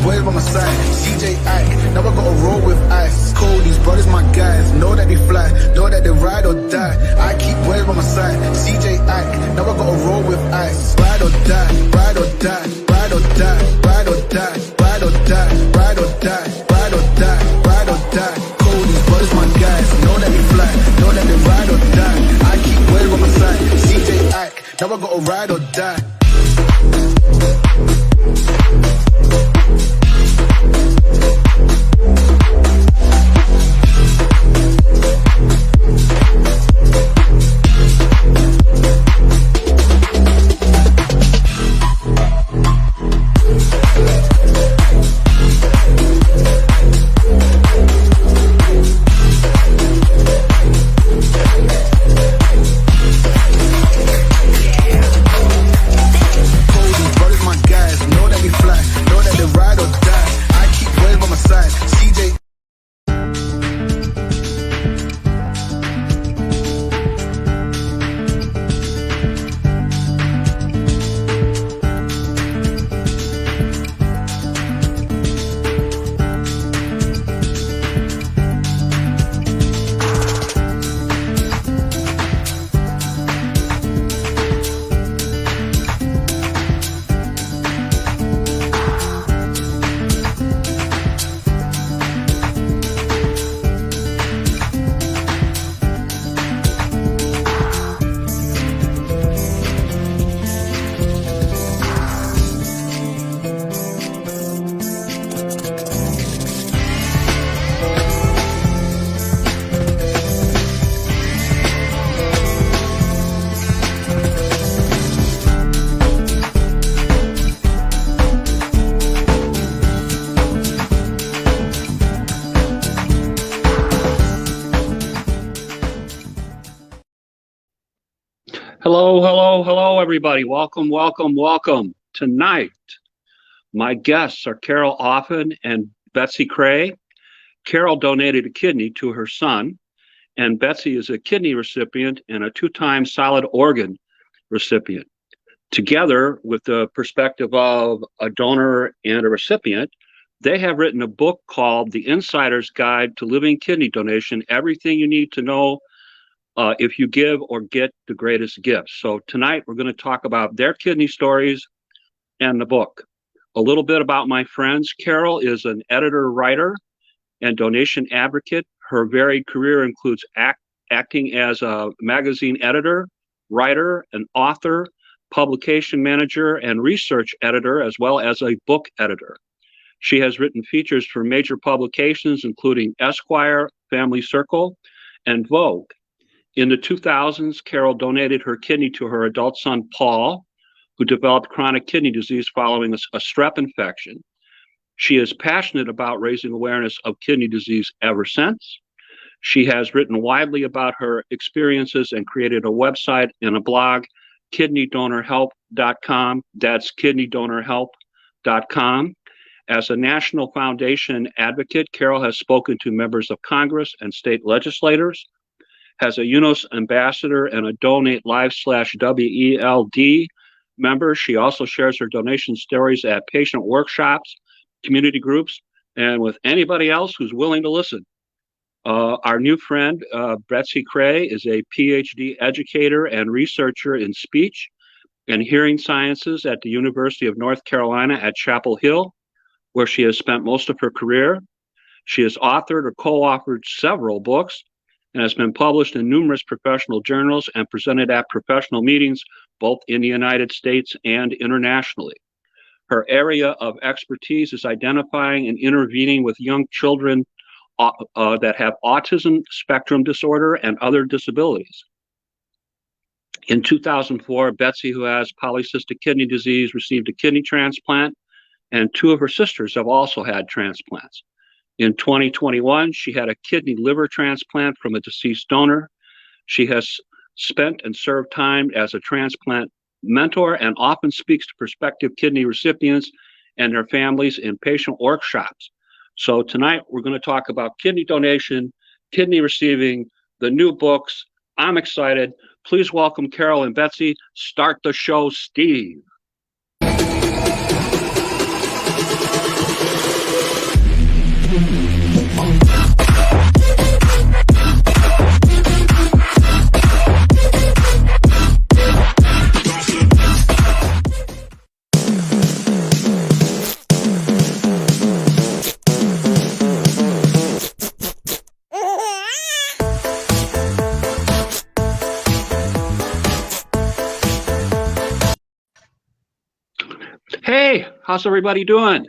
boys by my side. CJ Ike, now I gotta roll with ice. Cold, these brothers my guys. Know that they fly, know that they ride or die. I keep boys by my side. CJ Ike, now I gotta roll with ice. Ride or die, ride or die, ride or die, ride or die, ride or die, ride or die, ride or die, ride or die. Cold, these brothers my guys. Know that they fly, know that they ride or die. I keep boys by my side. CJ Ike, now I gotta ride or die. Hello, everybody. Welcome. Tonight, my guests are Carol Offen and Betsy Cray. Carol donated a kidney to her son, and Betsy is a kidney recipient and a 2-time solid organ recipient. Together, with the perspective of a donor and a recipient, they have written a book called The Insider's Guide to Living Kidney Donation, Everything You Need to Know if you give or get the greatest gifts. So tonight we're going to talk about their kidney stories and the book. A little bit about my friends. Carol is an editor, writer, and donation advocate. Her varied career includes acting as a magazine editor, writer, an author, publication manager, and research editor, as well as a book editor. She has written features for major publications, including Esquire, Family Circle, and Vogue. In the 2000s, Carol donated her kidney to her adult son, Paul, who developed chronic kidney disease following a strep infection. She is passionate about raising awareness of kidney disease ever since. She has written widely about her experiences and created a website and a blog, kidneydonorhelp.com. That's kidneydonorhelp.com. As a national foundation advocate, Carol has spoken to members of Congress and state legislators, has a UNOS ambassador and a Donate Live/WELD member. She also shares her donation stories at patient workshops, community groups, and with anybody else who's willing to listen. Our new friend, Betsy Cray, is a PhD educator and researcher in speech and hearing sciences at the University of North Carolina at Chapel Hill, where she has spent most of her career. She has authored or co-authored several books and has been published in numerous professional journals and presented at professional meetings both in the United States and internationally. Her area of expertise is identifying and intervening with young children that have autism spectrum disorder and other disabilities. In 2004, Betsy, who has polycystic kidney disease, received a kidney transplant, and 2 of her sisters have also had transplants. In 2021, she had a kidney liver transplant from a deceased donor. She has spent and served time as a transplant mentor and often speaks to prospective kidney recipients and their families in patient workshops. So tonight we're going to talk about kidney donation, kidney receiving, the new books. I'm excited. Please welcome Carol and Betsy. Start the show, Steve. Hey, how's everybody doing?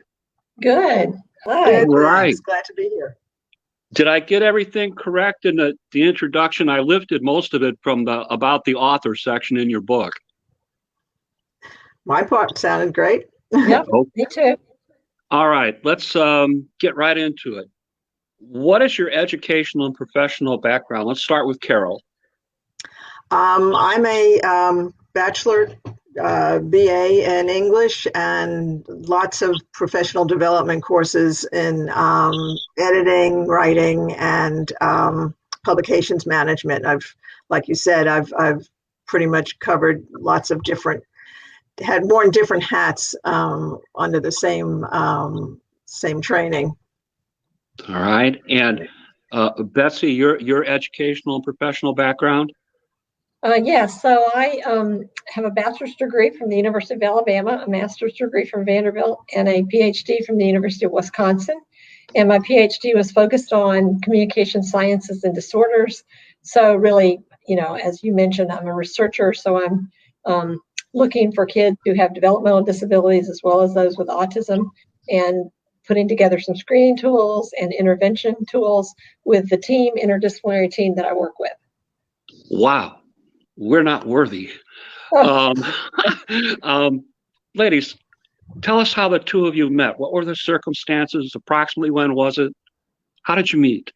Good. Good, Right. thanks. Glad to be here. Did I get everything correct in the introduction? I lifted most of it from the about the author section in your book. My part sounded great. Yep, Oh, me too. all right, let's get right into it. What is your educational and professional background? Let's start with Carol. I'm a bachelor BA in English and lots of professional development courses in editing, writing, and publications management. Like you said, I've pretty much covered lots of had worn different hats under the same training. All right, and Betsy, your educational and professional background? Yes, so I have a bachelor's degree from the University of Alabama, a master's degree from Vanderbilt, and a PhD from the University of Wisconsin. And my PhD was focused on communication sciences and disorders. So really, as you mentioned, I'm a researcher, so I'm looking for kids who have developmental disabilities as well as those with autism, and putting together some screening tools and intervention tools with the interdisciplinary team that I work with. Wow, we're not worthy. Ladies, tell us how the two of you met. What were the circumstances? Approximately when was it? How did you meet?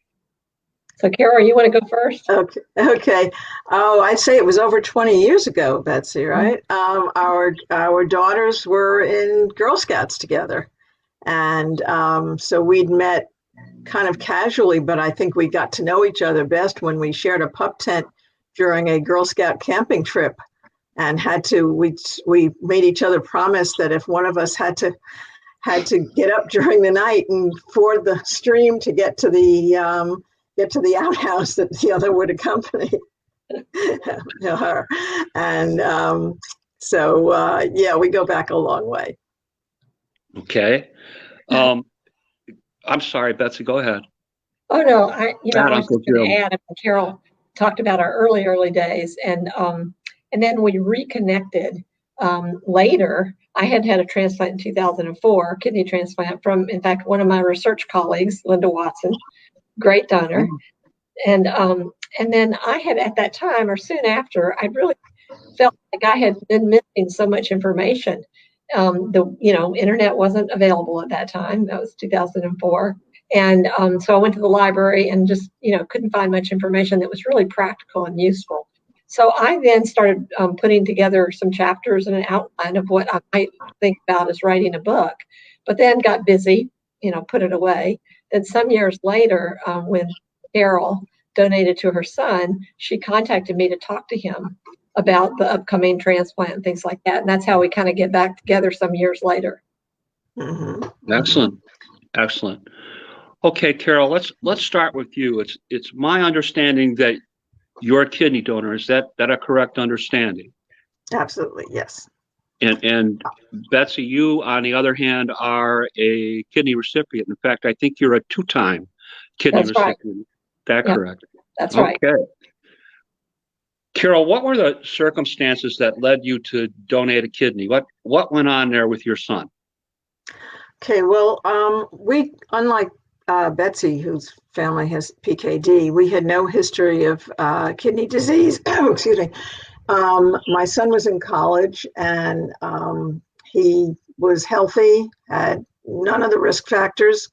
So, Carol, you want to go first? Okay. Oh, I'd say it was over 20 years ago, Betsy, right? Our daughters were in Girl Scouts together. And so we'd met kind of casually, but I think we got to know each other best when we shared a pup tent during a Girl Scout camping trip, and we made each other promise that if one of us had to get up during the night and ford the stream to get to the outhouse, that the other would accompany her. And yeah, we go back a long way. Okay. I'm sorry, Betsy, go ahead. Oh, no, I was Uncle just going to Jim. add, Carol talked about our early days, and then we reconnected later. I had a transplant in 2004, kidney transplant from, in fact, one of my research colleagues, Linda Watson, great donor. And then I had, at that time or soon after, I really felt like I had been missing so much information. The internet wasn't available at that time. That was 2004. And so I went to the library and just, couldn't find much information that was really practical and useful. So I then started putting together some chapters and an outline of what I might think about as writing a book, but then got busy, put it away. Then some years later, when Carol donated to her son, she contacted me to talk to him about the upcoming transplant and things like that. And that's how we kind of get back together some years later. Mm-hmm. Excellent. Okay, Carol, let's start with you. It's my understanding that you're a kidney donor. Is that a correct understanding? Absolutely, yes. And Betsy, you, on the other hand, are a kidney recipient. In fact, I think you're a two-time kidney recipient. Right. Is that correct? That's right. Okay. Carol, what were the circumstances that led you to donate a kidney? What went on there with your son? Okay, well, we, unlike Betsy, whose family has PKD, we had no history of kidney disease. Excuse me. My son was in college, and he was healthy, had none of the risk factors.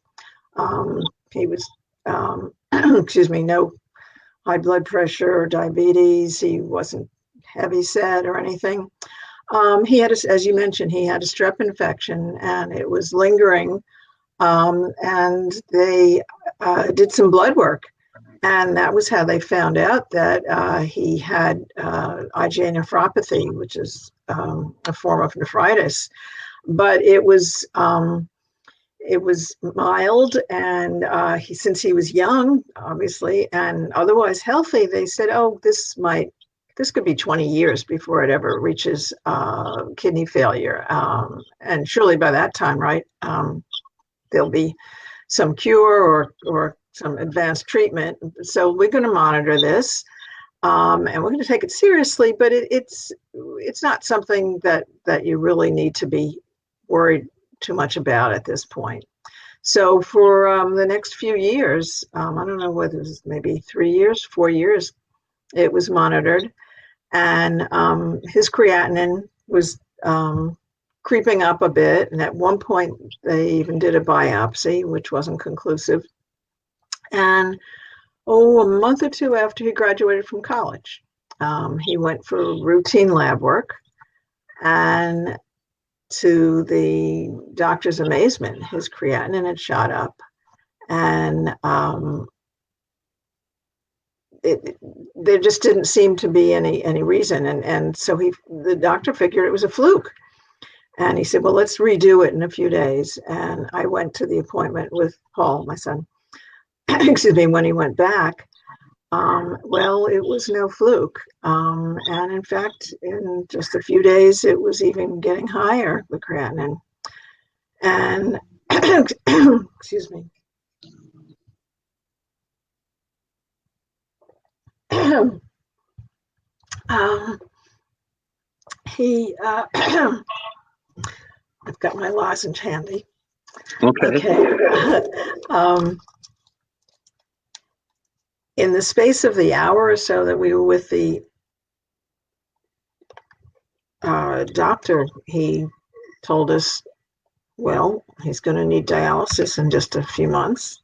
He was, no high blood pressure or diabetes. He wasn't heavy set or anything. He had, as you mentioned, he had a strep infection, and it was lingering. And they did some blood work, and that was how they found out that he had IgA nephropathy, which is a form of nephritis. But it was mild, and since he was young, obviously, and otherwise healthy, they said, "Oh, this could be 20 years before it ever reaches kidney failure." And surely by that time, right, there'll be some cure or some advanced treatment. So we're going to monitor this, and we're going to take it seriously. But it's not something that you really need to be worried too much about at this point. So for the next few years, I don't know whether it was maybe 3 years, 4 years, it was monitored, and his creatinine was creeping up a bit. And at one point, they even did a biopsy, which wasn't conclusive. And a month or two after he graduated from college, he went for routine lab work, and to the doctor's amazement, his creatinine had shot up, and there just didn't seem to be any reason. And so the doctor figured it was a fluke. And he said, well, let's redo it in a few days. And I went to the appointment with Paul, my son, excuse me, when he went back. Well, it was no fluke. And in fact, in just a few days, it was even getting higher, the creatinine. And, excuse me. I've got my lozenge handy. Okay. In the space of the hour or so that we were with the doctor, he told us, well, he's going to need dialysis in just a few months.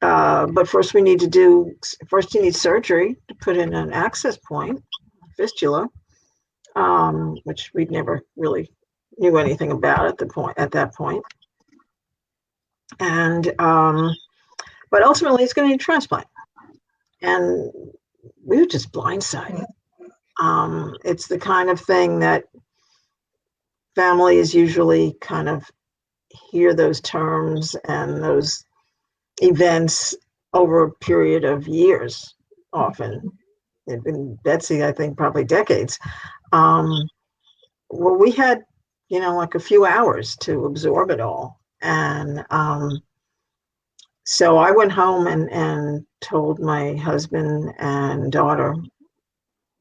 But first he needs surgery to put in an access point, fistula, which we'd never really knew anything about at that point. And but ultimately it's going to need a transplant. And we were just blindsided. It's the kind of thing that families usually kind of hear those terms and those events over a period of years, often. In Betsy, I think probably decades. Well, we had, like a few hours to absorb it all. And so I went home and told my husband and daughter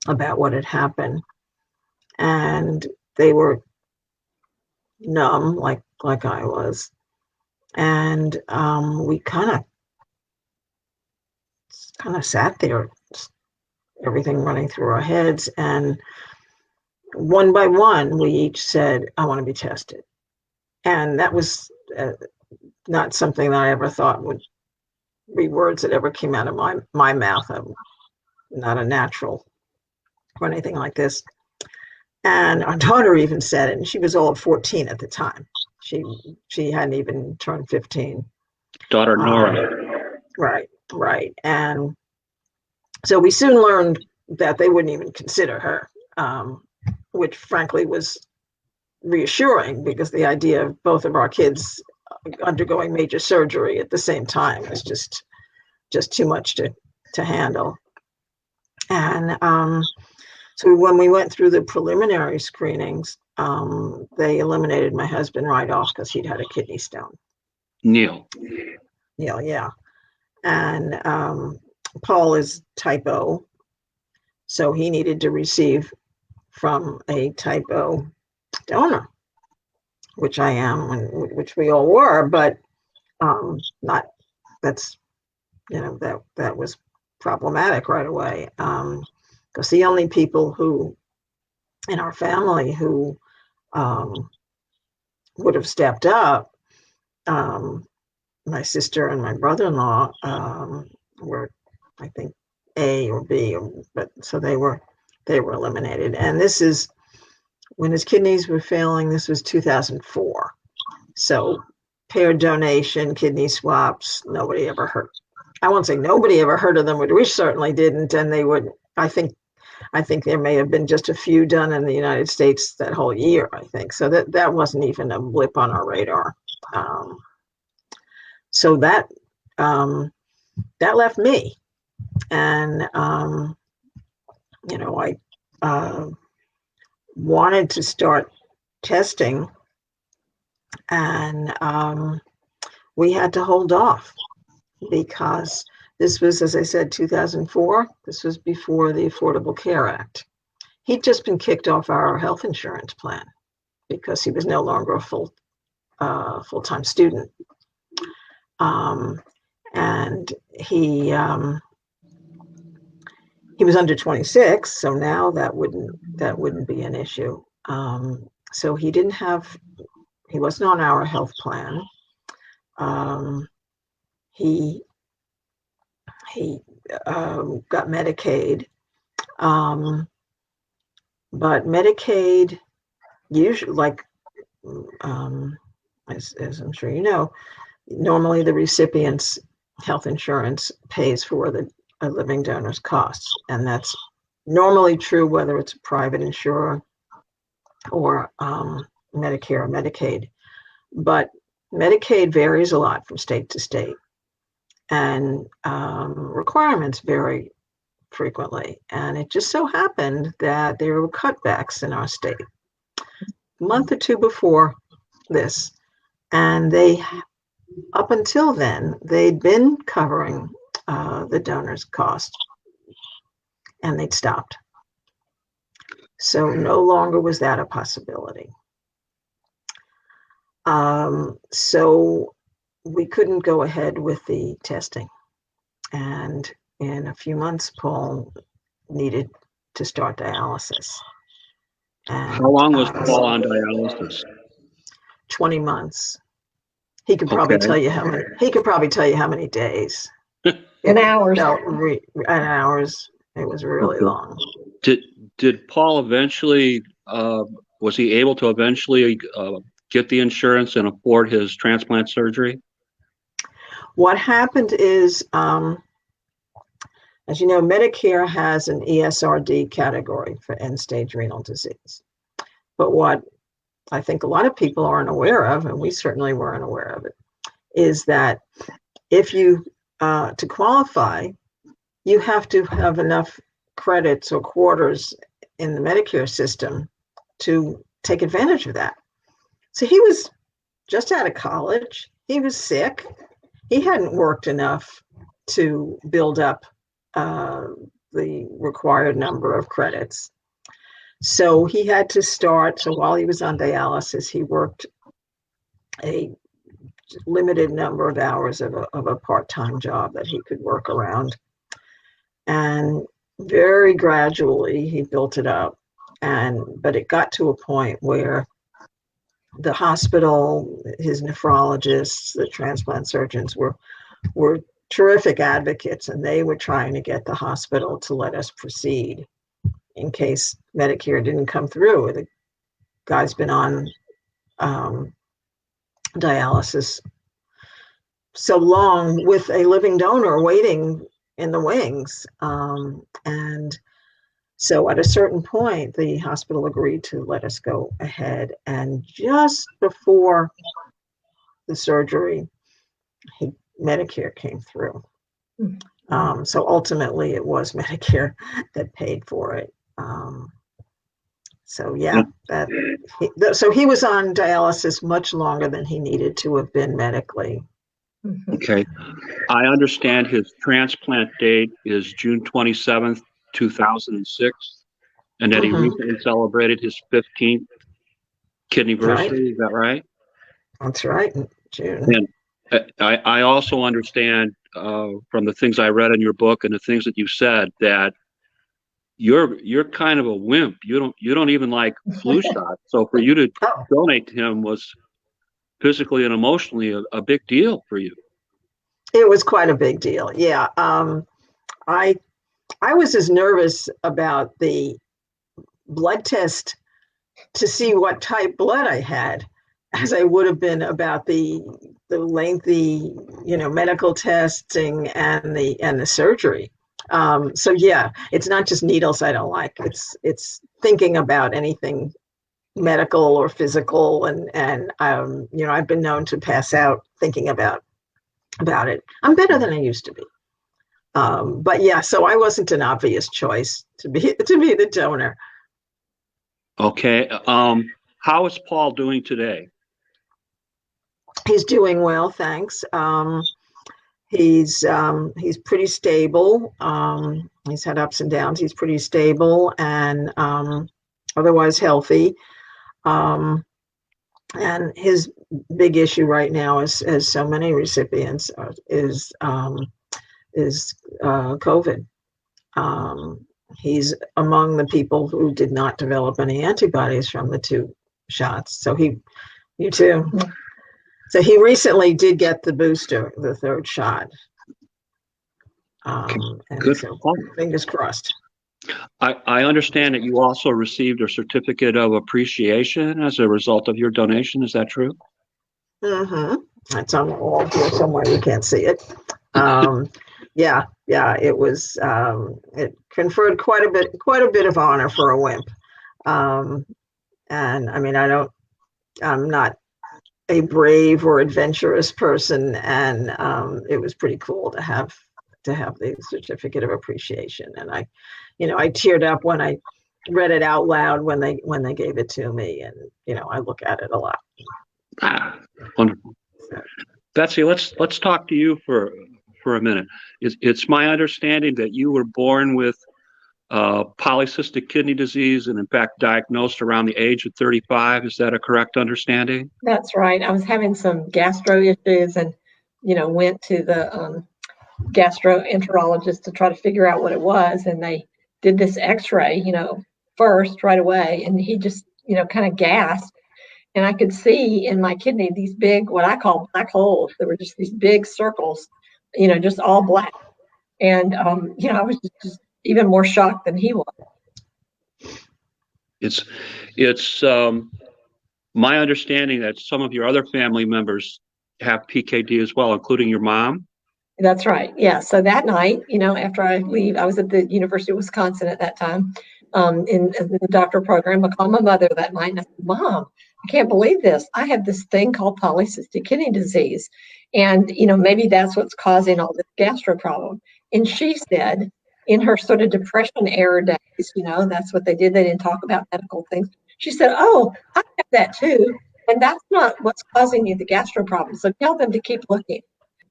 about what had happened. And they were numb, like I was. And we kind of sat there, everything running through our heads. And one by one, we each said, I want to be tested. And that was not something that I ever thought would be words that ever came out of my mouth. I'm not a natural or anything like this. And our daughter even said it, and she was all of 14 at the time. She hadn't even turned 15. Daughter Nora. Right. And so we soon learned that they wouldn't even consider her, which frankly was reassuring, because the idea of both of our kids undergoing major surgery at the same time was just too much to handle. And so when we went through the preliminary screenings, they eliminated my husband right off because he'd had a kidney stone. Neil, yeah. And Paul is type O, so he needed to receive from a type O donor, which I am, and which we all were, but not. That was problematic right away, because the only people who in our family who would have stepped up, my sister and my brother-in-law, were, I think, A or B, but so they were eliminated. And this is when his kidneys were failing. This was 2004. So paired donation, kidney swaps, nobody ever heard. I won't say nobody ever heard of them, but we certainly didn't. And they would, I think there may have been just a few done in the United States that whole year, I think. So that wasn't even a blip on our radar. So that left me. And, I wanted to start testing, and we had to hold off because this was, as I said, 2004. This was before the Affordable Care Act. He'd just been kicked off our health insurance plan. because he was no longer a full-time student. And he was under 26, so now that wouldn't be an issue. So he wasn't on our health plan. He got Medicaid, but Medicaid usually, like as I'm sure you know, normally the recipient's health insurance pays for a living donor's costs, and that's normally true whether it's a private insurer or Medicare or Medicaid. But Medicaid varies a lot from state to state, and requirements vary frequently. And it just so happened that there were cutbacks in our state a month or two before this, and up until then, they'd been covering the donor's cost, and they'd stopped. So no longer was that a possibility. So we couldn't go ahead with the testing. And in a few months, Paul needed to start dialysis. And, how long was Paul on dialysis? 20 months. He could probably tell you how many. He could probably tell you how many days. In hours. No, in hours. It was really long. Did Paul eventually? Was he able to eventually get the insurance and afford his transplant surgery? What happened is, as you know, Medicare has an ESRD category for end-stage renal disease. But what I think a lot of people aren't aware of, and we certainly weren't aware of it, is that if you, to qualify, you have to have enough credits or quarters in the Medicare system to take advantage of that. So he was just out of college. He was sick. He hadn't worked enough to build up the required number of credits. So he had to start. So while he was on dialysis, he worked a limited number of hours of a part-time job that he could work around. And very gradually, he built it up. But it got to a point where the hospital, his nephrologists, the transplant surgeons were terrific advocates, and they were trying to get the hospital to let us proceed in case Medicare didn't come through. The guy's been on dialysis so long with a living donor waiting in the wings. And so at a certain point, the hospital agreed to let us go ahead. And just before the surgery, Medicare came through. So ultimately, it was Medicare that paid for it. So yeah, so he was on dialysis much longer than he needed to have been medically. Okay. I understand his transplant date is June 27th, 2006, and that he recently celebrated his 15th kidney anniversary. Is that right? That's right, in June. And I also understand from the things I read in your book and the things that you said that you're kind of a wimp. You don't even like flu shots. So for you to donate to him was physically and emotionally a big deal for you. It was quite a big deal. Yeah. I was as nervous about the blood test to see what type blood I had as I would have been about the lengthy, medical testing and the surgery. So yeah, it's not just needles I don't like. It's thinking about anything medical or physical, and I've been known to pass out thinking about it. I'm better than I used to be. But yeah, so I wasn't an obvious choice to be the donor. Okay. How is Paul doing today? He's doing well, thanks. He's pretty stable. He's had ups and downs. He's pretty stable and otherwise healthy. And his big issue right now, is, as so many recipients, is COVID. He's among the people who did not develop any antibodies from the 2 shots. So you too. So he recently did get the booster, the 3rd shot. And Good. so fingers crossed. I understand that you also received a certificate of appreciation as a result of your donation. Is that true? It's on the wall here somewhere. You can't see it. Yeah, it was. It conferred quite a bit of honor for a wimp. And I mean, I'm not a brave or adventurous person, and it was pretty cool to have the certificate of appreciation. And I teared up when I read it out loud when they gave it to me, and I look at it a lot. Wonderful. Betsy, let's talk to you for a minute. It's my understanding that you were born with polycystic kidney disease, and in fact diagnosed around the age of 35. Is that a correct understanding? That's right. I was having some gastro issues, and went to the gastroenterologist to try to figure out what it was, and they did this x-ray first right away, and he just kind of gasped, and I could see in my kidney these big, what I call black holes. There were just these big circles, just all black, and I was just even more shocked than he was. It's my understanding that some of your other family members have PKD as well, including your mom. That's right. Yeah. So that night, after I leave, I was at the University of Wisconsin at that time, in the doctoral program. I called my mother that night and I said, Mom, I can't believe this. I have this thing called polycystic kidney disease. And, maybe that's what's causing all this gastro problem. And she said, in her sort of depression era days, that's what they did. They didn't talk about medical things. She said, oh, I have that too. And that's not what's causing you the gastro problem. So tell them to keep looking.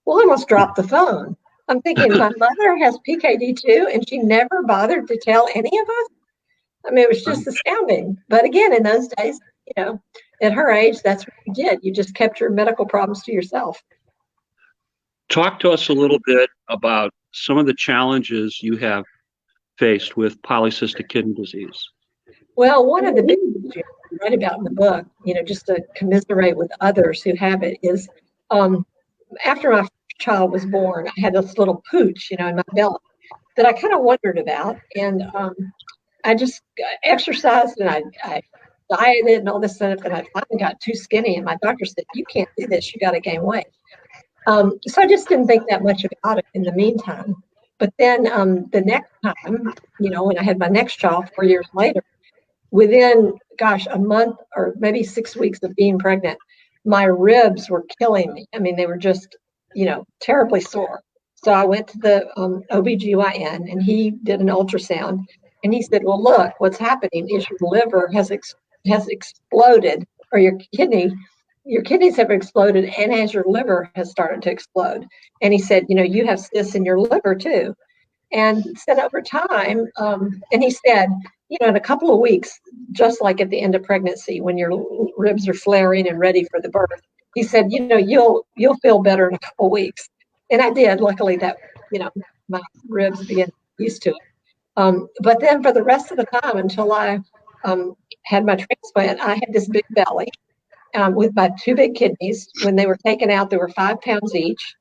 Well, I almost dropped the phone. I'm thinking my mother has PKD too, and she never bothered to tell any of us. I mean, it was just astounding. But again, in those days, at her age, that's what you did. You just kept your medical problems to yourself. Talk to us a little bit about some of the challenges you have faced with polycystic kidney disease. Well, one of the big things you write about in the book, just to commiserate with others who have it, is after my child was born, I had this little pooch, in my belly that I kind of wondered about. And I just exercised and I dieted and all this stuff. And I finally got too skinny. And my doctor said, you can't do this. You got to gain weight. So I just didn't think that much about it in the meantime. But then the next time, when I had my next child 4 years later, within, a month or maybe 6 weeks of being pregnant, my ribs were killing me. I mean, they were just, terribly sore. So I went to the OBGYN and he did an ultrasound and he said, well, look, what's happening is your liver has exploded, or your kidneys have exploded, and as your liver has started to explode. And he said, you have cysts in your liver too. And said over time, and he said, in a couple of weeks, just like at the end of pregnancy, when your ribs are flaring and ready for the birth, he said, you'll feel better in a couple of weeks. And I did. Luckily, that my ribs began used to it. But then for the rest of the time, until I had my transplant, I had this big belly with my 2 big kidneys. When they were taken out, they were 5 pounds each.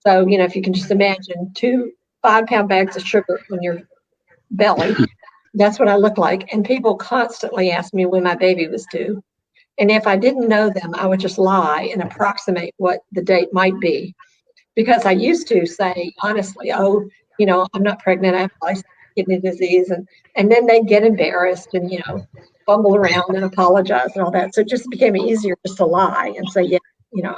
So if you can just imagine 2 5-pound bags of sugar on your belly. That's what I looked like. And people constantly asked me when my baby was due. And if I didn't know them, I would just lie and approximate what the date might be. Because I used to say, honestly, I'm not pregnant, I have polycystic kidney disease. And then they'd get embarrassed and, fumble around and apologize and all that. So it just became easier just to lie and say, yeah,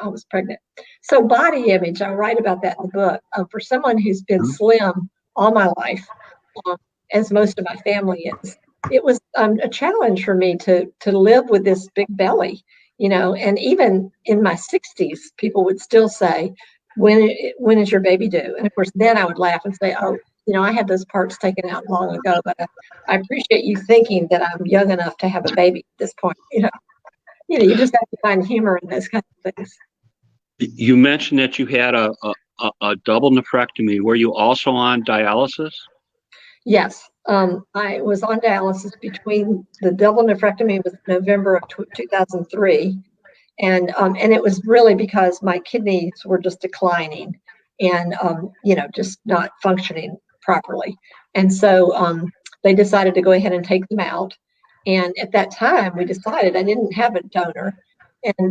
I was pregnant. So body image, I write about that in the book. For someone who's been slim all my life, as most of my family is, it was a challenge for me to live with this big belly, and even in my 60s, people would still say, when is your baby due? And of course, then I would laugh and say, oh, I had those parts taken out long ago, but I appreciate you thinking that I'm young enough to have a baby at this point, you just have to find humor in those kinds of things. You mentioned that you had a double nephrectomy. Were you also on dialysis? Yes, I was on dialysis between the double nephrectomy was November of 2003, and it was really because my kidneys were just declining, and just not functioning properly, and so they decided to go ahead and take them out. And at that time, we decided I didn't have a donor,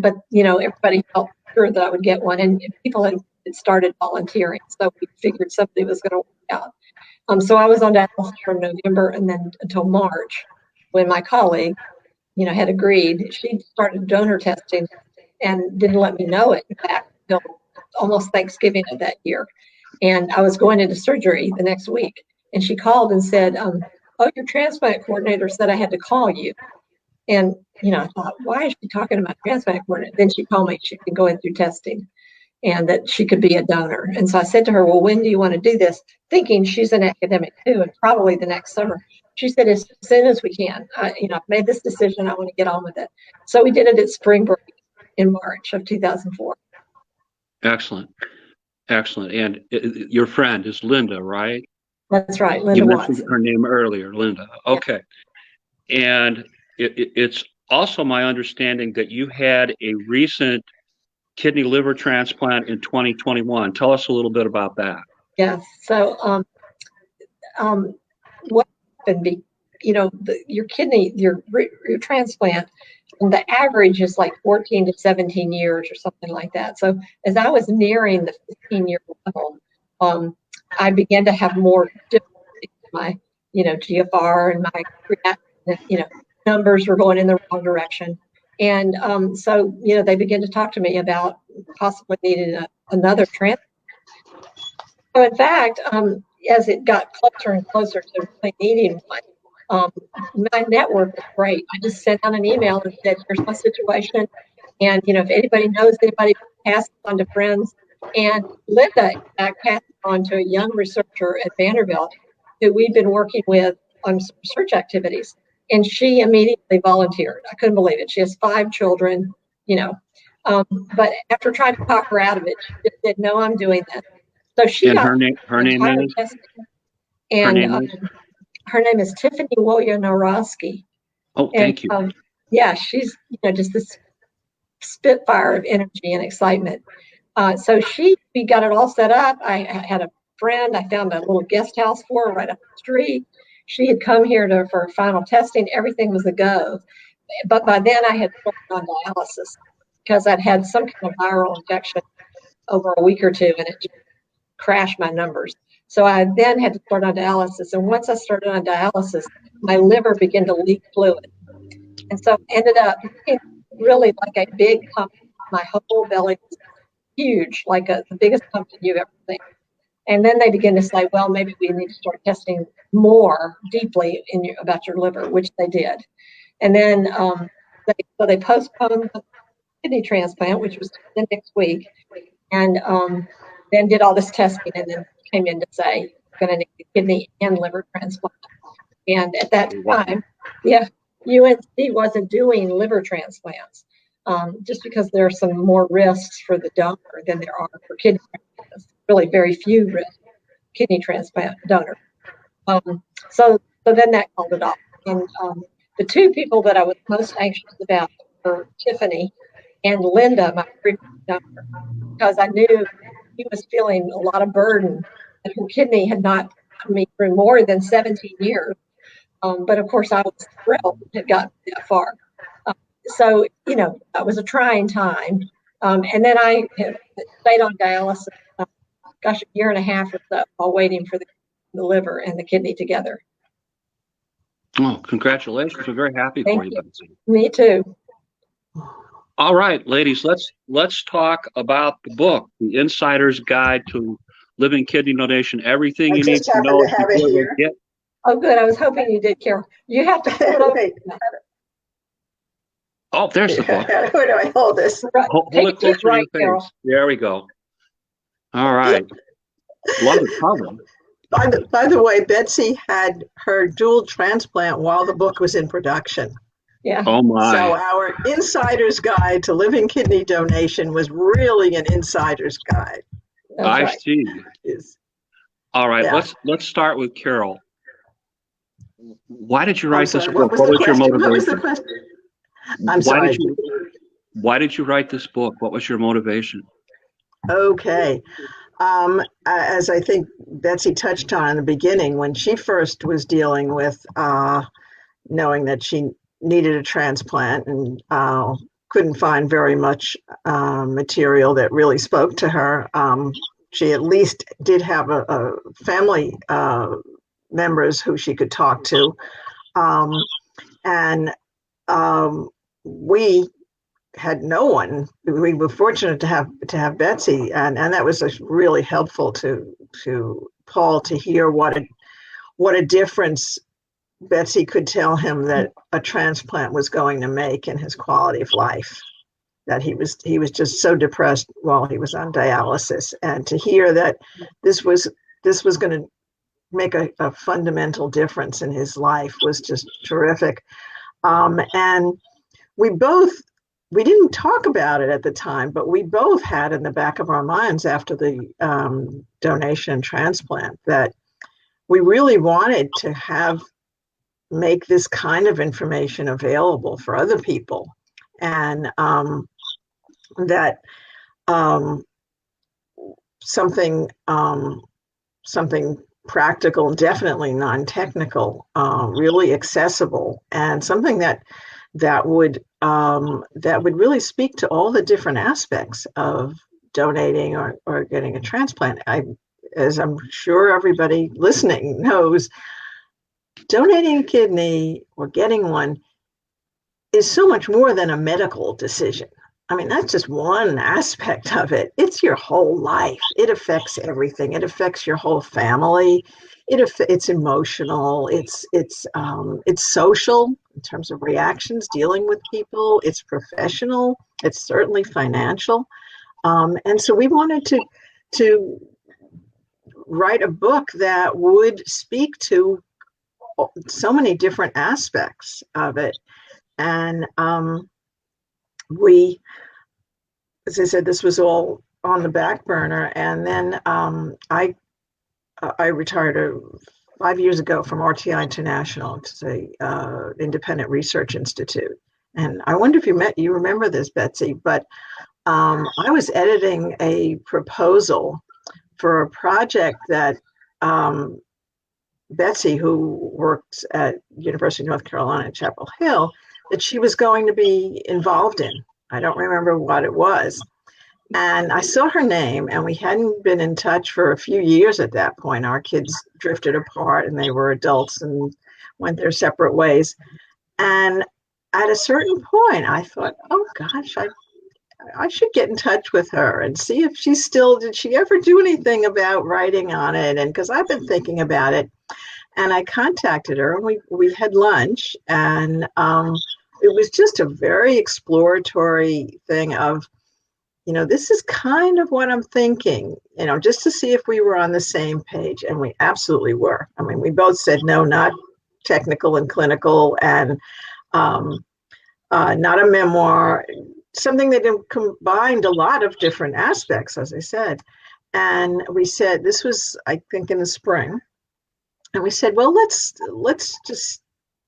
but everybody felt sure that I would get one, and people had started volunteering, so we figured something was going to work out. So I was on dialysis from November and then until March, when my colleague, had agreed. She started donor testing and didn't let me know it, in fact, until almost Thanksgiving of that year. And I was going into surgery the next week, and she called and said, "Oh, your transplant coordinator said I had to call you." And I thought, why is she talking to my transplant coordinator? Then she told me she'd been going through testing and that she could be a donor. And so I said to her, "Well, when do you want to do this?" Thinking she's an academic too, and probably the next summer. She said, "As soon as we can. I've made this decision. I want to get on with it." So we did it at spring break in March of 2004. Excellent. Excellent. And your friend is Linda, right? That's right, Linda You Watts. mentioned her name earlier, Linda. Okay. Yeah. And it's also my understanding that you had a recent kidney liver transplant in 2021. Tell us a little bit about that. Yes. So what happened? Your kidney, your transplant, and the average is like 14 to 17 years or something like that. So as I was nearing the 15-year level, I began to have more difficulty in my, GFR and my creatinine, numbers were going in the wrong direction. And so, they began to talk to me about possibly needing another transplant. So in fact, as it got closer and closer to really needing one, my network was great. I just sent out an email and said, "Here's my situation. And, if anybody knows anybody, pass it on to friends." And Linda, in fact, passed it on to a young researcher at Vanderbilt who we've been working with on some research activities. And she immediately volunteered. I couldn't believe it. She has 5 children, but after trying to talk her out of it, she just said, "No, I'm doing this." So she And got her name is? testing. And her name is Tiffany Woyanowski. Oh, thank you. Yeah, she's just this spitfire of energy and excitement. So we got it all set up. I had a friend. I found a little guest house for her right up the street. She had come here for final testing. Everything was a go. But by then I had put her on dialysis because I'd had some kind of viral infection over a week or two, and it just crashed my numbers. So I then had to start on dialysis. And once I started on dialysis, my liver began to leak fluid. And so ended up really like a big hump. My whole belly was huge, like the biggest hump that you've ever seen. And then they begin to say, well, maybe we need to start testing more deeply about your liver, which they did. And then they postponed the kidney transplant, which was the next week, and then did all this testing, and then came in to say, "We're going to need a kidney and liver transplant." And at that time, UNC wasn't doing liver transplants, just because there are some more risks for the donor than there are for kidney transplants. Really very few risks kidney transplant donor. So then that called it off. And the 2 people that I was most anxious about were Tiffany and Linda, my previous donor, because I knew she was feeling a lot of burden, and her kidney had not put me through more than 17 years. But of course, I was thrilled it had gotten that far. So, that was a trying time. And then I stayed on dialysis, a year and a half or so, while waiting for the liver and the kidney together. Oh, congratulations. We're very happy for you, Betsy. Me too. All right, ladies, let's talk about the book, The Insider's Guide to Living Kidney Donation, everything you need to know before you get. Oh, good. I was hoping you did, Carol. You have to put it over. Oh, there's the book. Where do I hold this? Hold it closer to your face. Carol. There we go. All right. Love the cover. By the way, Betsy had her dual transplant while the book was in production. Yeah. Oh my. So our insider's guide to living kidney donation was really an insider's guide. That's I right. see. All right, Yeah. let's start with Carol. Why did you I'm write this sorry, book? what was What the was your question? What was the motivation? question? I'm Why sorry. why did you write this book? What was your motivation? Okay. As I think Betsy touched on in the beginning, when she first was dealing with knowing that she needed a transplant and couldn't find very much material that really spoke to her, she at least did have a family members who she could talk to. And we had no one. We were fortunate to have Betsy, and that was really helpful to Paul to hear what a difference Betsy could tell him that a transplant was going to make in his quality of life. That he was just so depressed while he was on dialysis, and to hear that this was going to make a fundamental difference in his life was just terrific. And we didn't talk about it at the time, but we both had in the back of our minds after the donation and transplant that we really wanted to make this kind of information available for other people, and that something practical and definitely non-technical, really accessible, and something that would really speak to all the different aspects of donating or getting a transplant. As I'm sure everybody listening knows, donating a kidney or getting one is so much more than a medical decision. I mean, that's just one aspect of it. It's your whole life. It affects everything. It affects your whole family. It's emotional. It's social in terms of reactions, dealing with people. It's professional. It's certainly financial. And so we wanted to write a book that would speak to so many different aspects of it. And as I said, this was all on the back burner. And then I retired 5 years ago from RTI International. It's a independent research institute. And I wonder if you remember this, Betsy, but I was editing a proposal for a project that Betsy, who works at University of North Carolina at Chapel Hill, that she was going to be involved in. I don't remember what it was. And I saw her name, and we hadn't been in touch for a few years at that point. Our kids drifted apart, and they were adults and went their separate ways. And at a certain point, I thought, oh gosh, I should get in touch with her and see if did she ever do anything about writing on it? And because I've been thinking about it. And I contacted her, and we had lunch, and it was just a very exploratory thing of, this is kind of what I'm thinking, just to see if we were on the same page. And we absolutely were. I mean, we both said, no, not technical and clinical, and not a memoir, something that combined a lot of different aspects, as I said. And we said, this was, I think, in the spring. And we said, well, let's just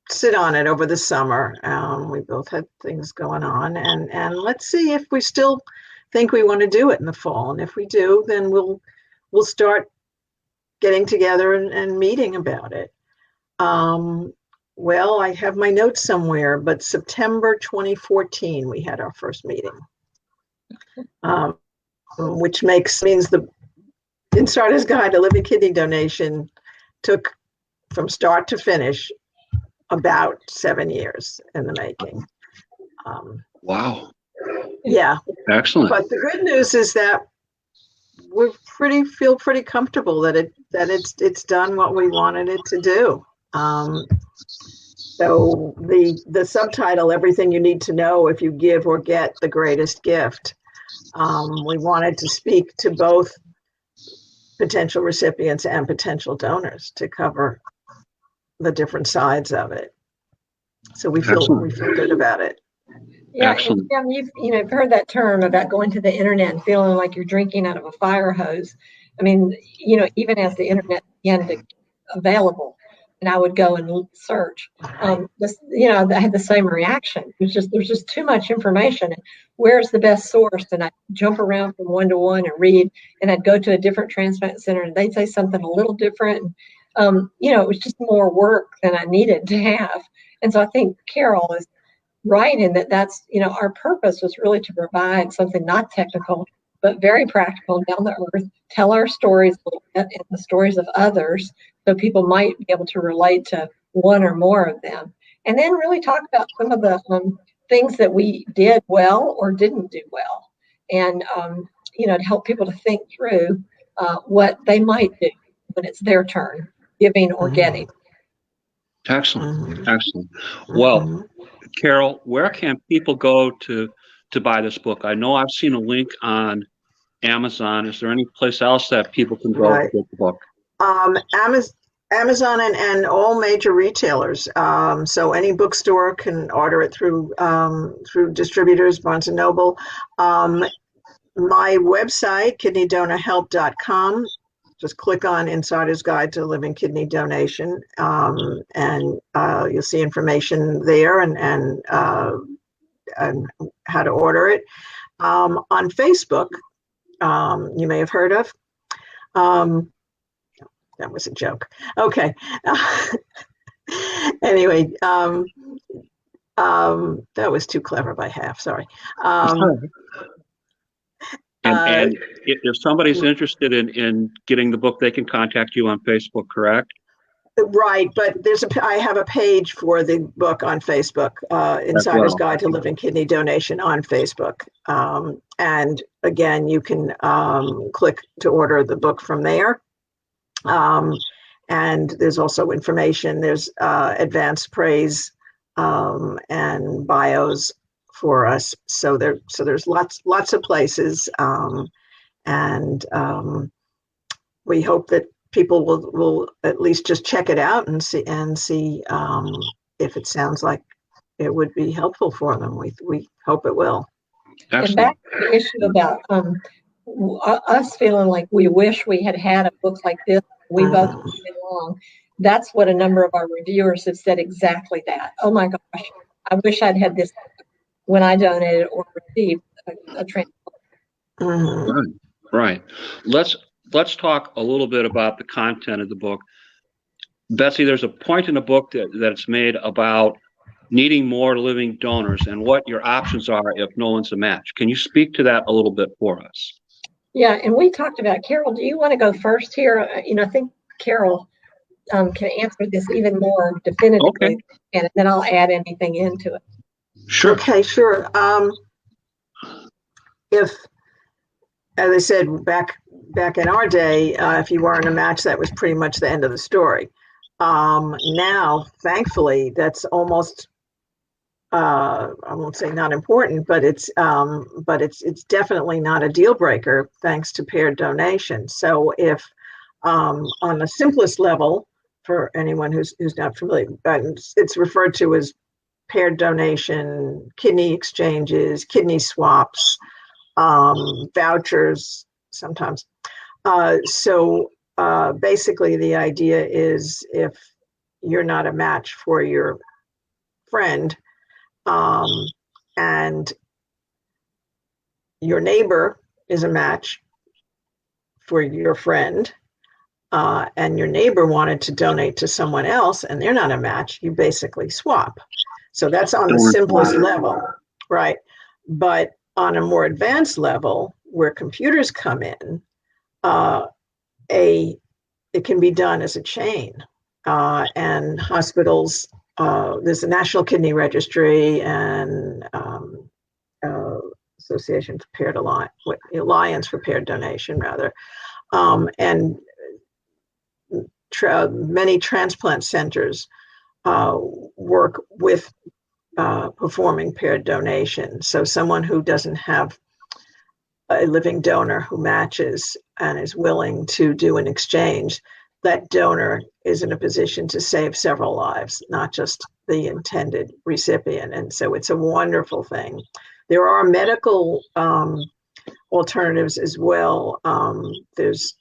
sit on it over the summer. We both had things going on, and let's see if we still think we want to do it in the fall. And if we do, then we'll start getting together and meeting about it. Well, I have my notes somewhere, but September 2014, we had our first meeting, which means the Insider's Guide to Living Kidney Donation took from start to finish about 7 years in the making. Wow. Yeah. Excellent. But the good news is that we feel pretty comfortable that it's done what we wanted it to do. So the subtitle, Everything You Need to Know If You Give or Get the Greatest Gift, we wanted to speak to both potential recipients and potential donors to cover the different sides of it. So we feel Excellent. good about it. Yeah, Excellent. and you've heard that term about going to the internet and feeling like you're drinking out of a fire hose. I mean, even as the internet began to get available, and I would go and search. I had the same reaction. There's just too much information. And where's the best source? And I'd jump around from one to one and read, and I'd go to a different transplant center, and they'd say something a little different. It was just more work than I needed to have. And so I think Carol is right in that's our purpose was really to provide something not technical but very practical and down to earth, tell our stories a little bit and the stories of others so people might be able to relate to one or more of them, and then really talk about some of the things that we did well or didn't do well, and to help people to think through what they might do when it's their turn, giving or getting. Excellent. Excellent. Well, Carol, where can people go to buy this book? I know I've seen a link on Amazon. Is there any place else that people can go to get the book? Amazon and all major retailers. So any bookstore can order it through distributors, Barnes & Noble. My website, kidneydonorhelp.com. Just click on Insider's Guide to Living Kidney Donation, and you'll see information there and how to order it. On Facebook, you may have heard of. That was a joke. Okay. Anyway, that was too clever by half. Sorry. And if somebody's interested in getting the book, they can contact you on Facebook, correct? Right, but I have a page for the book on Facebook, Insider's Guide to Living Kidney Donation on Facebook. And again, you can click to order the book from there. And there's also information. There's advanced praise and bios for us. So there's lots of places, and we hope that people will at least just check it out and see if it sounds like it would be helpful for them. We hope it will. Excellent. And back to the issue about us feeling like we wish we had a book like this. We both been along. That's what a number of our reviewers have said, exactly that. Oh my gosh, I wish I'd had this when I donated or received a transplant. Right. Let's talk a little bit about the content of the book. Betsy, there's a point in the book that's made about needing more living donors and what your options are if no one's a match. Can you speak to that a little bit for us? Yeah, and we talked about, Carol, do you want to go first here? I think Carol can answer this even more definitively, okay, and then I'll add anything into it. Sure. Okay, sure. If, as I said, back in our day, if you weren't a match, that was pretty much the end of the story. Now, thankfully, that's almost, I won't say not important, but it's definitely not a deal breaker thanks to paired donation. So if on the simplest level, for anyone who's not familiar, it's referred to as paired donation, kidney exchanges, kidney swaps, vouchers sometimes. So basically the idea is if you're not a match for your friend, and your neighbor is a match for your friend, and your neighbor wanted to donate to someone else and they're not a match, you basically swap. So that's on the simplest level, right? But on a more advanced level, where computers come in, it can be done as a chain, and hospitals. There's a National Kidney Registry and Association for Paired Alliance for Paired Donation, rather, and many transplant centers work with performing paired donation. So someone who doesn't have a living donor who matches and is willing to do an exchange, that donor is in a position to save several lives, not just the intended recipient. And so it's a wonderful thing. There are medical alternatives as well. There's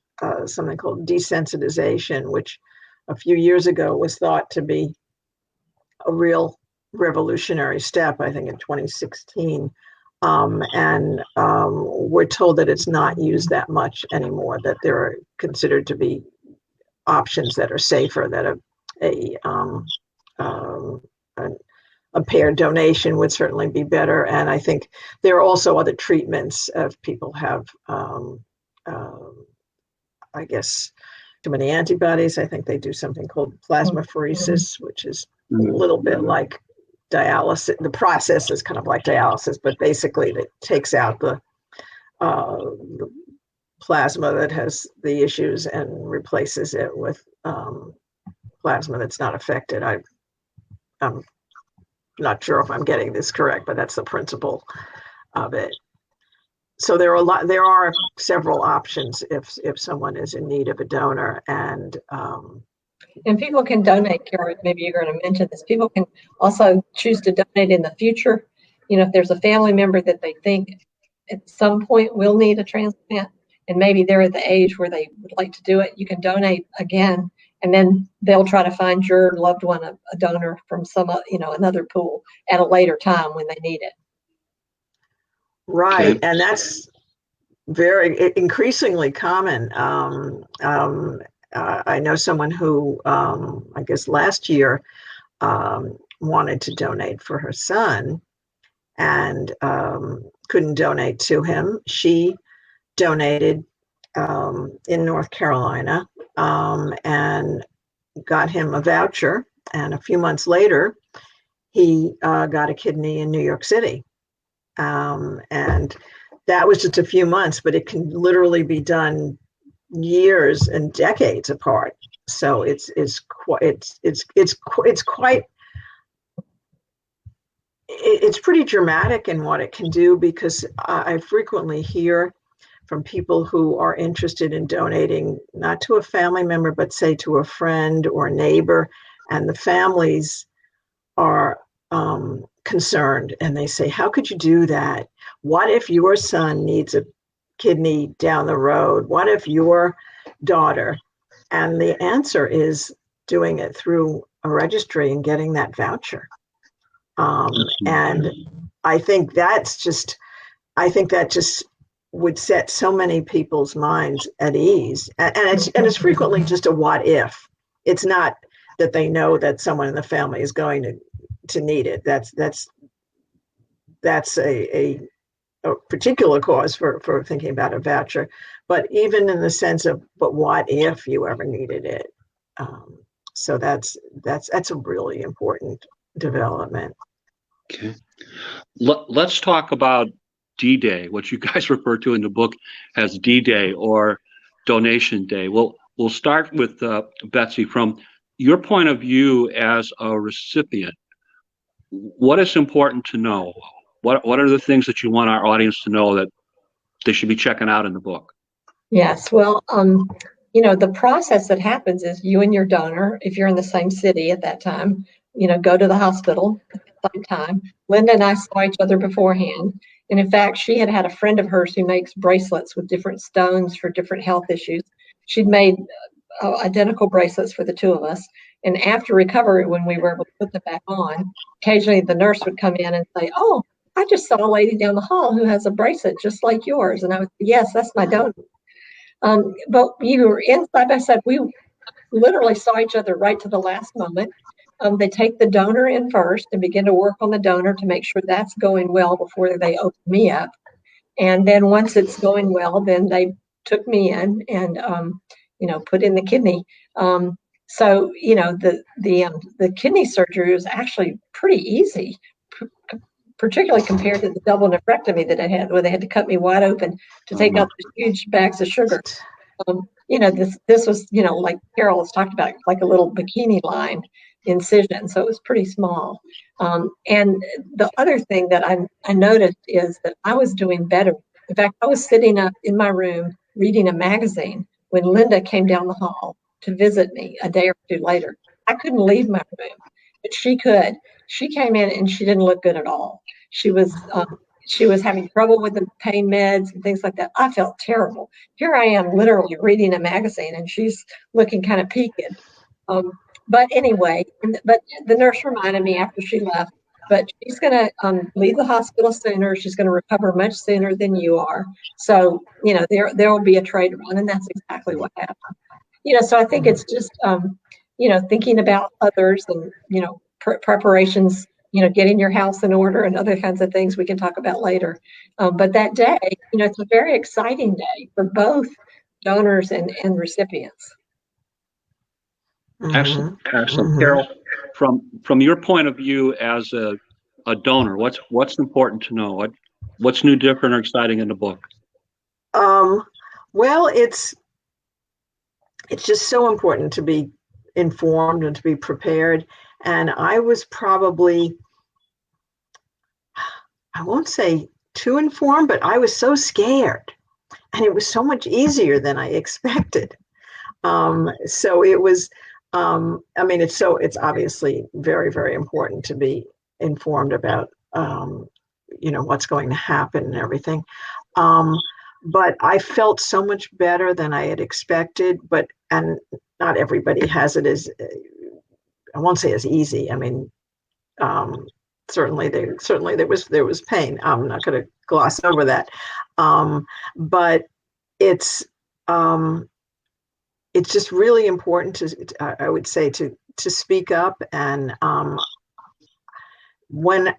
something called desensitization, which a few years ago was thought to be a real revolutionary step, I think in 2016. And we're told that it's not used that much anymore, that there are considered to be options that are safer, that a paired donation would certainly be better. And I think there are also other treatments if people have, I guess, too many antibodies. I think they do something called plasmapheresis, which is a little bit like dialysis. The process is kind of like dialysis, but basically it takes out the plasma that has the issues and replaces it with plasma that's not affected. I'm not sure if I'm getting this correct, but that's the principle of it. So there are several options if someone is in need of a donor, and people can donate, Carol. Maybe you're going to mention this. People can also choose to donate in the future. If there's a family member that they think at some point will need a transplant, and maybe they're at the age where they would like to do it, you can donate again, and then they'll try to find your loved one a donor from some, another pool at a later time when they need it. Right, and that's very increasingly common. I know someone who, I guess last year, wanted to donate for her son and couldn't donate to him. She donated in North Carolina and got him a voucher. And a few months later, he got a kidney in New York City. And that was just a few months, but it can literally be done years and decades apart. So it's pretty dramatic in what it can do, because I frequently hear from people who are interested in donating, not to a family member, but say to a friend or a neighbor, and the families are concerned, and they say, how could you do that? What if your son needs a kidney down the road? What if your daughter? And the answer is doing it through a registry and getting that voucher. And I think that just would set so many people's minds at ease. And it's frequently just a what if. It's not that they know that someone in the family is going to need it. That's a particular cause for thinking about a voucher. But even in the sense of, but what if you ever needed it? So that's a really important development. Okay. Let's talk about D-Day, what you guys refer to in the book as D-Day or Donation Day. We'll start with Betsy. From your point of view as a recipient, what is important to know? What are the things that you want our audience to know that they should be checking out in the book? Yes, well, the process that happens is you and your donor, if you're in the same city at that time, go to the hospital at the same time. Linda and I saw each other beforehand. And in fact, she had a friend of hers who makes bracelets with different stones for different health issues. She'd made identical bracelets for the two of us. And after recovery, when we were able to put them back on, occasionally the nurse would come in and say, "Oh, I just saw a lady down the hall who has a bracelet just like yours." And I would say, "Yes, that's my donor." But you were in side by side. We literally saw each other right to the last moment. They take the donor in first and begin to work on the donor to make sure that's going well before they open me up. And then once it's going well, then they took me in and, put in the kidney. So the kidney surgery was actually pretty easy, particularly compared to the double nephrectomy that I had, where they had to cut me wide open to take out those huge bags of sugar. This was, like Carol has talked about, like a little bikini line incision. So it was pretty small. And the other thing that I noticed is that I was doing better. In fact, I was sitting up in my room reading a magazine when Linda came down the hall. to visit me a day or two later. I couldn't leave my room, but she could. She came in and she didn't look good at all. She was having trouble with the pain meds and things like that. I felt terrible. Here I am literally reading a magazine and she's looking kind of peaked. But anyway, but the nurse reminded me after she left, but she's going to leave the hospital sooner. She's going to recover much sooner than you are. So, there will be a trade run, and that's exactly what happened. So I think it's just, thinking about others and, preparations, getting your house in order and other kinds of things we can talk about later. But that day, it's a very exciting day for both donors and recipients. Excellent. Carol, from your point of view as a donor, what's important to know? What's new, different, or exciting in the book? Well, it's just so important to be informed and to be prepared. And I was probably, I won't say too informed, but I was so scared, and it was so much easier than I expected. So it was. It's obviously very, very important to be informed about, what's going to happen and everything. But I felt so much better than I had expected, and not everybody has it as, I won't say as easy. I mean, certainly there was pain. I'm not going to gloss over that. But it's just really important I would say, to speak up. And when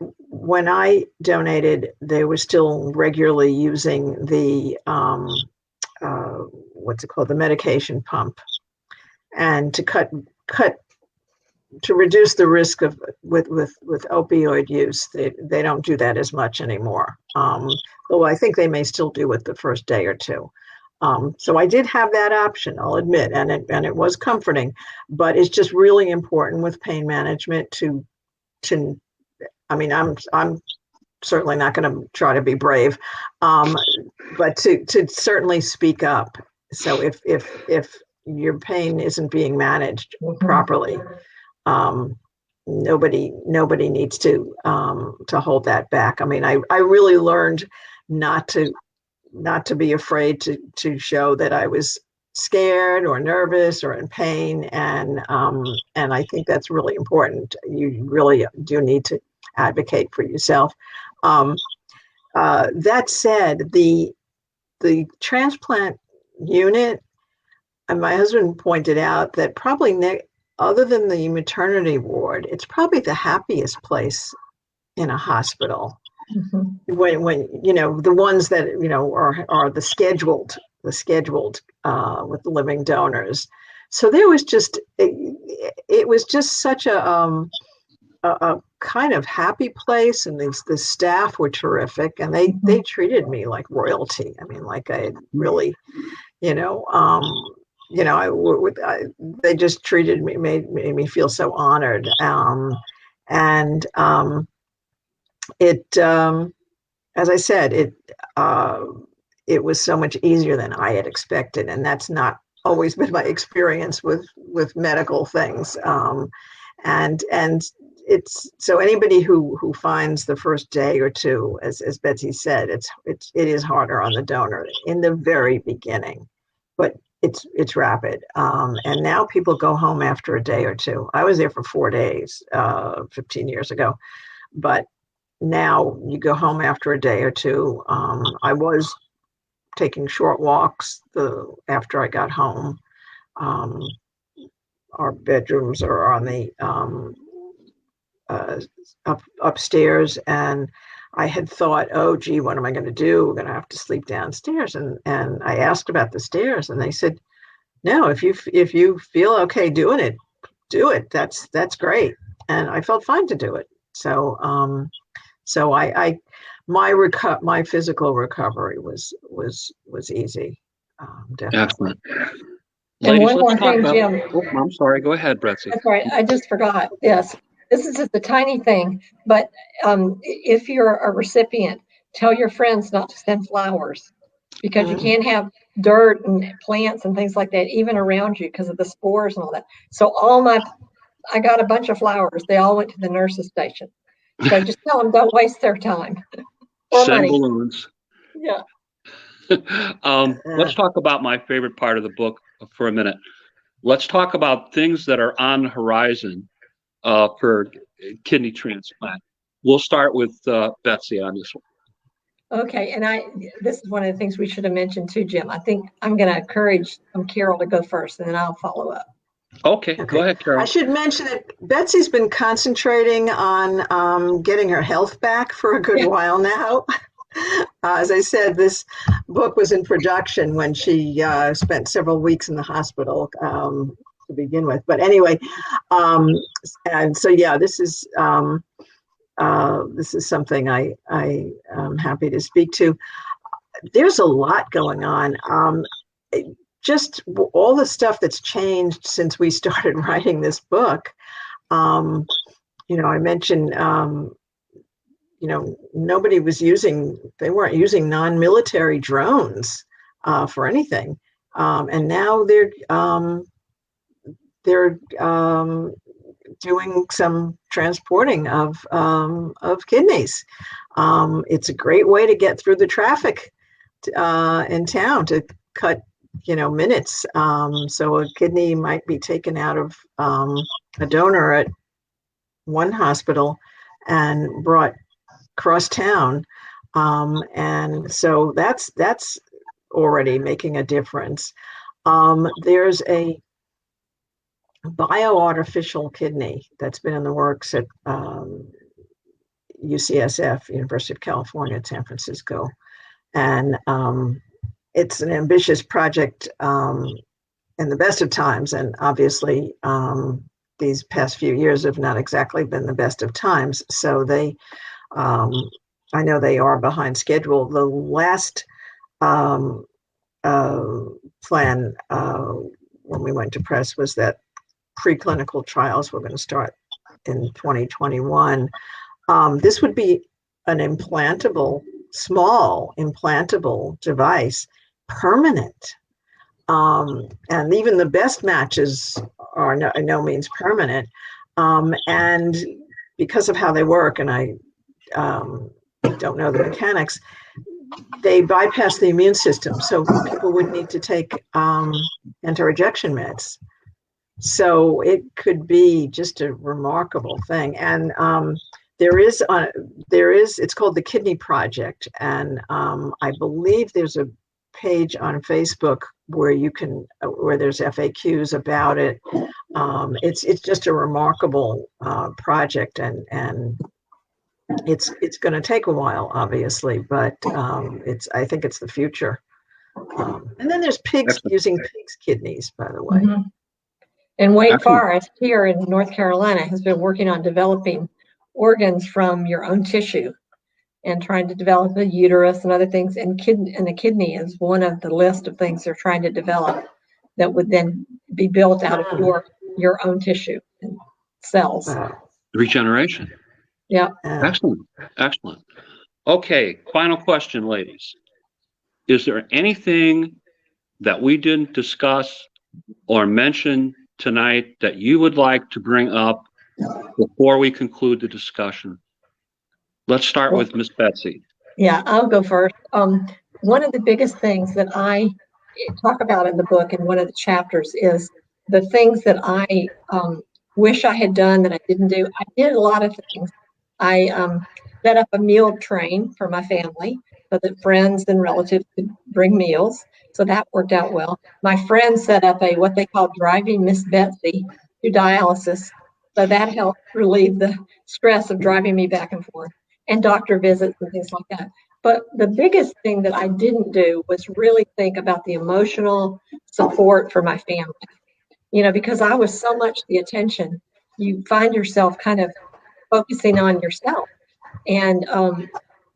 I donated, they were still regularly using the the medication pump, and to reduce the risk of with opioid use. They don't do that as much anymore. Though I think they may still do it the first day or two. So I did have that option, I'll admit, and it was comforting, but it's just really important with pain management I'm certainly not going to try to be brave, but to certainly speak up. So if your pain isn't being managed properly, nobody needs to hold that back. I mean, I really learned not to be afraid to show that I was scared or nervous or in pain, and I think that's really important. You really do need to advocate for yourself. That said, the transplant unit, and my husband pointed out that probably other than the maternity ward, it's probably the happiest place in a hospital. Mm-hmm. When the ones that are the scheduled with the living donors. So there was just it was just such a kind of happy place, and the staff were terrific, and they treated me like royalty. I mean, like I had really, they just treated me, made me feel so honored, as I said, it was so much easier than I had expected, and that's not always been my experience with medical things. And it's so anybody who finds the first day or two, as Betsy said, it is harder on the donor in the very beginning, but it's rapid. And now people go home after a day or two. I was there for 4 days 15 years ago, but now you go home after a day or two. I was taking short walks after I got home. Our bedrooms are on the upstairs, and I had thought, oh gee, what am I going to do? We're going to have to sleep downstairs. And I asked about the stairs, and they said, no, if you feel okay doing it, do it. That's great. And I felt fine to do it. So my physical recovery was easy. Definitely. Excellent. And Ladies, one more thing, about, Jim. Oh, I'm sorry. Go ahead, Betsy. That's right. I just forgot. Yes, this is just a tiny thing, but if you're a recipient, tell your friends not to send flowers, because you can't have dirt and plants and things like that, even around you because of the spores and all that. So I got a bunch of flowers. They all went to the nurse's station. So just tell them don't waste their time or Send money. balloons. Yeah. Let's talk about my favorite part of the book for a minute. Let's talk about things that are on the horizon for kidney transplant. We'll start with Betsy on this one. Okay, and this is one of the things we should have mentioned too, Jim. I think I'm going to encourage Carol to go first, and then I'll follow up. Okay, go ahead, Carol. I should mention that Betsy's been concentrating on getting her health back for a good while now. As I said, this book was in production when she spent several weeks in the hospital to begin with. But anyway, and so yeah, this is something I am happy to speak to. There's a lot going on. Just all the stuff that's changed since we started writing this book. I mentioned, nobody they weren't using non-military drones for anything. And now they're doing some transporting of kidneys. It's a great way to get through the traffic in town to cut minutes. So a kidney might be taken out of a donor at one hospital and brought across town. And so that's already making a difference. There's a bioartificial kidney that's been in the works at UCSF, University of California at San Francisco. And it's an ambitious project in the best of times. And obviously, these past few years have not exactly been the best of times. So I know they are behind schedule. The last plan when we went to press was that preclinical trials were going to start in 2021. This would be an small implantable device, permanent. And even the best matches are no means permanent. And because of how they work, and I don't know the mechanics, they bypass the immune system. So people would need to take anti-rejection meds. So it could be just a remarkable thing. And it's called the Kidney Project. And I believe there's a page on Facebook where there's FAQs about it. It's just a remarkable project, and it's going to take a while, obviously, but I think it's the future. And then there's using pigs' kidneys, by the way. Mm-hmm. And Wake Forest here in North Carolina has been working on developing organs from your own tissue and trying to develop the uterus and other things. And the kidney is one of the list of things they're trying to develop that would then be built out of your own tissue and cells. Wow. Regeneration. Yeah. Excellent. Okay, final question, ladies. Is there anything that we didn't discuss or mention tonight that you would like to bring up before we conclude the discussion? Let's start with Miss Betsy. Yeah, I'll go first. One of the biggest things that I talk about in the book in one of the chapters is the things that I wish I had done that I didn't do. I did a lot of things. I set up a meal train for my family so that friends and relatives could bring meals. So that worked out well. My friend set up what they call driving Miss Betsy to dialysis. So that helped relieve the stress of driving me back and forth, and doctor visits and things like that. But the biggest thing that I didn't do was really think about the emotional support for my family. Because I was so much the attention, you find yourself kind of focusing on yourself. And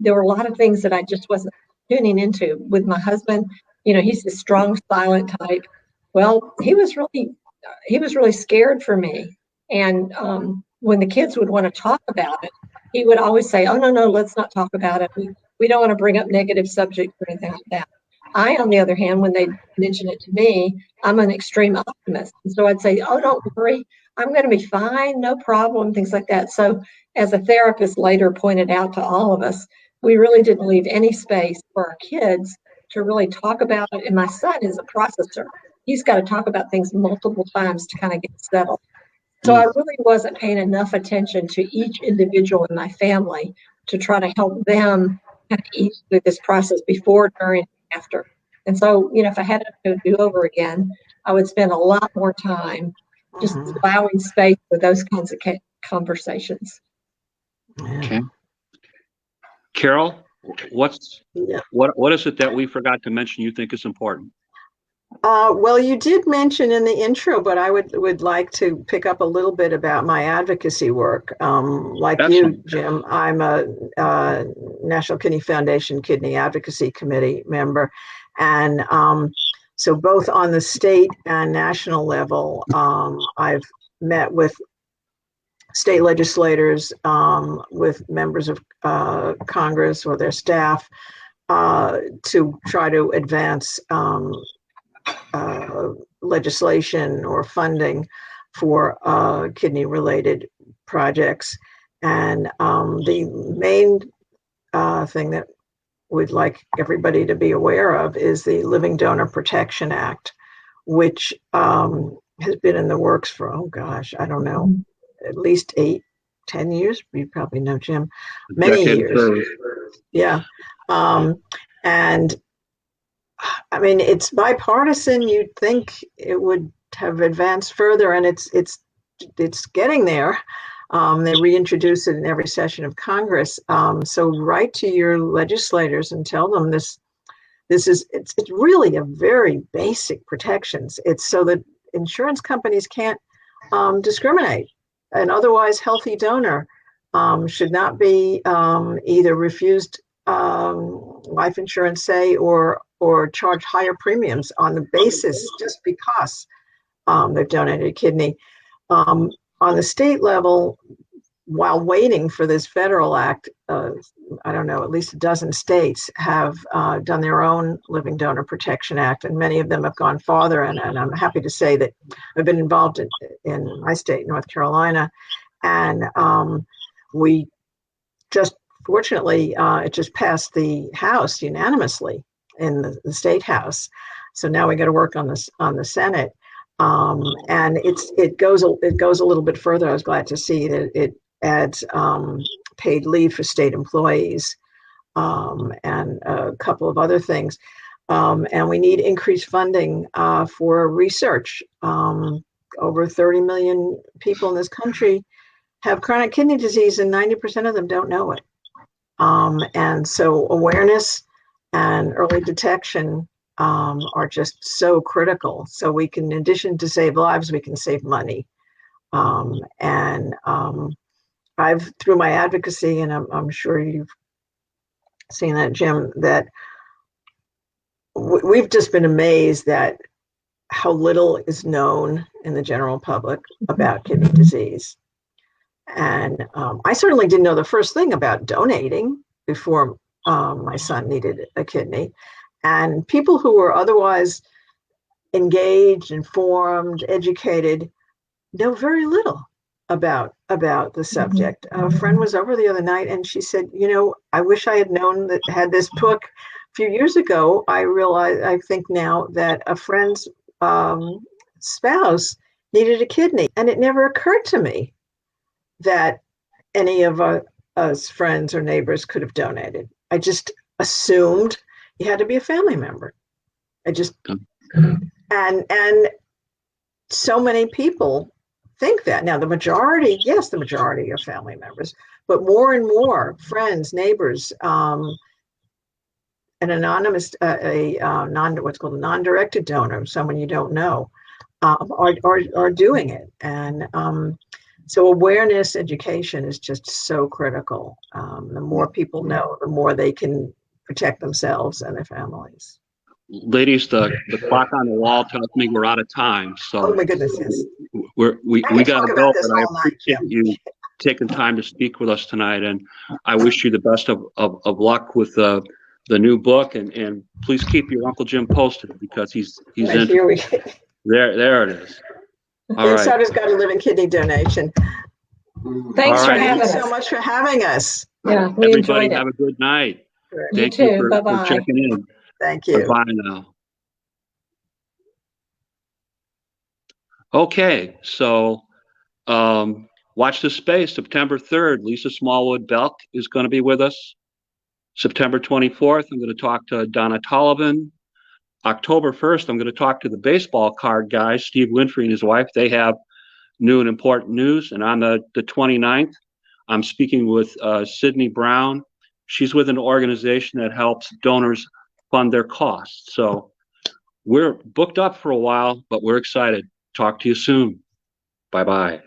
there were a lot of things that I just wasn't tuning into with my husband. He's a strong, silent type. Well, he was really scared for me. And when the kids would want to talk about it, he would always say, "Oh, no, let's not talk about it. We don't want to bring up negative subjects or anything like that." I, on the other hand, when they mention it to me, I'm an extreme optimist. And so I'd say, oh, don't worry, I'm going to be fine, no problem, things like that. So as a therapist later pointed out to all of us, we really didn't leave any space for our kids to really talk about it. And my son is a processor. He's got to talk about things multiple times to kind of get settled. So I really wasn't paying enough attention to each individual in my family to try to help them kind of ease through this process before, during, and after. And so, if I had to do over again, I would spend a lot more time just allowing space for those kinds of conversations. Okay. Carol, what is it that we forgot to mention you think is important? Well, you did mention in the intro, but I would like to pick up a little bit about my advocacy work. Like you, Jim, I'm a National Kidney Foundation Kidney Advocacy Committee member. And so both on the state and national level, I've met with state legislators, with members of Congress or their staff, to try to advance legislation or funding for kidney-related projects. And the main thing that we'd like everybody to be aware of is the Living Donor Protection Act, which has been in the works for, oh gosh, I don't know, at least 8-10 years. You probably know, Jim, many years. Yeah. And I mean, it's bipartisan. You'd think it would have advanced further, and it's getting there. They reintroduce it in every session of Congress. So write to your legislators and tell them it's really a very basic protections. It's so that insurance companies can't discriminate. An otherwise healthy donor should not be either refused life insurance, say, or charge higher premiums on the basis just because they've donated a kidney. On the state level, while waiting for this federal act, I don't know, at least a dozen states have done their own Living Donor Protection Act, and many of them have gone farther. And I'm happy to say that I've been involved in my state, North Carolina, and we just, fortunately, it just passed the House unanimously in the state House. So now we got to work on the Senate. And it goes a little bit further. I was glad to see that it adds paid leave for state employees, and a couple of other things. And we need increased funding for research. Over 30 million people in this country have chronic kidney disease, and 90% of them don't know it. And so awareness and early detection are just so critical. So we can, in addition to save lives, we can save money. I've, through my advocacy, and I'm sure you've seen that, Jim, that we've just been amazed at how little is known in the general public about kidney disease. And I certainly didn't know the first thing about donating before my son needed a kidney. And people who were otherwise engaged, informed, educated, know very little about the subject. A friend was over the other night and she said, I wish I had known that, had this book a few years ago. I think now that a friend's spouse needed a kidney, and it never occurred to me that any of us friends or neighbors could have donated. I just assumed you had to be a family member. And so many people think that. Now, the majority are family members, but more and more friends, neighbors, an anonymous, what's called a non-directed donor, someone you don't know, are doing it. And so awareness, education is just so critical. The more people know, the more they can protect themselves and their families. Ladies, the clock on the wall tells me we're out of time. So oh my goodness, yes. We got to go, but I appreciate you taking time to speak with us tonight, and I wish you the best of luck with the new book, and please keep your Uncle Jim posted because he's Right, in here we there it is. All right. Insider's got a living kidney donation. Thanks All for right. having Thank you us. so much for having us. Yeah, we Everybody enjoyed it. have a good night. Great. You Thank you too. for Bye-bye. checking in. Thank you. Bye now. Okay, so watch this space. September 3rd, Lisa Smallwood Belk is going to be with us. September 24th, I'm going to talk to Donna Tollivan. October 1st, I'm going to talk to the baseball card guy, Steve Winfrey and his wife. They have new and important news. And on the 29th, I'm speaking with Sydney Brown. She's with an organization that helps donors fund their costs. So we're booked up for a while, but we're excited. Talk to you soon. Bye-bye.